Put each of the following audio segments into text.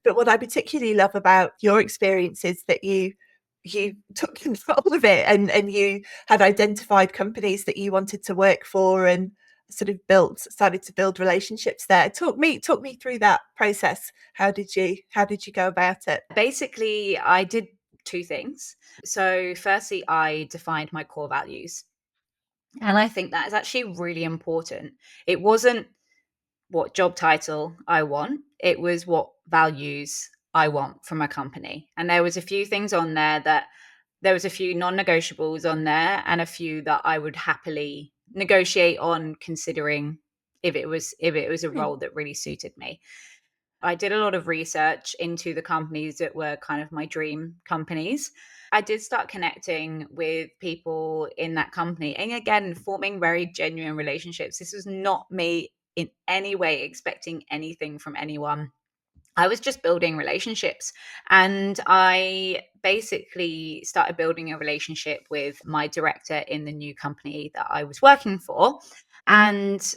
But what I particularly love about your experience is that you took control of it, and you had identified companies that you wanted to work for, and sort of started to build relationships there. Talk me through that process. How did you go about it? Basically, I did two things. So, firstly, I defined my core values. And I think that is actually really important. It wasn't what job title I want, it was what values I want from a company. And there was a few things on there that there was a few non-negotiables on there and a few that I would happily negotiate on, considering if it was a Hmm. role that really suited me. I did a lot of research into the companies that were kind of my dream companies. I did start connecting with people in that company and again, forming very genuine relationships. This was not me in any way expecting anything from anyone. I was just building relationships. And I basically started building a relationship with my director in the new company that I was working for. And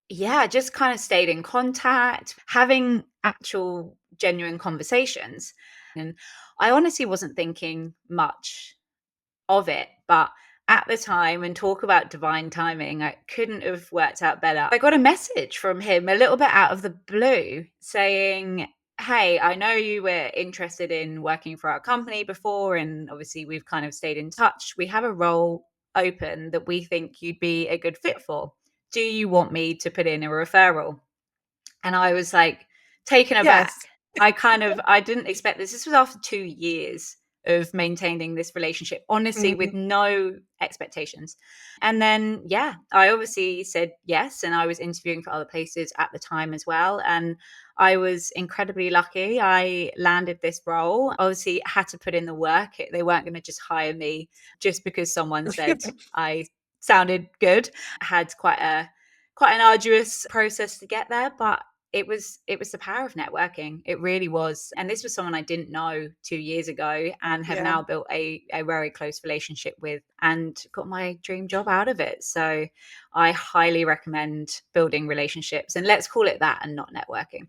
yeah, just kind of stayed in contact, having actual genuine conversations. And I honestly wasn't thinking much of it, but at the time, and talk about divine timing, I couldn't have worked out better. I got a message from him a little bit out of the blue saying, "Hey, I know you were interested in working for our company before, and obviously we've kind of stayed in touch. We have a role open that we think you'd be a good fit for. Do you want me to put in a referral?" And I was like taken aback. Yes. I didn't expect this. This was after 2 years of maintaining this relationship, honestly, with Mm. no expectations. And then, yeah, I obviously said yes. And I was interviewing for other places at the time as well. And I was incredibly lucky. I landed this role. Obviously, had to put in the work. They weren't going to just hire me just because someone said I sounded good. I had quite an arduous process to get there, but it was the power of networking. It really was. And this was someone I didn't know 2 years ago and have Yeah. now built a very close relationship with and got my dream job out of it. So I highly recommend building relationships, and let's call it that and not networking.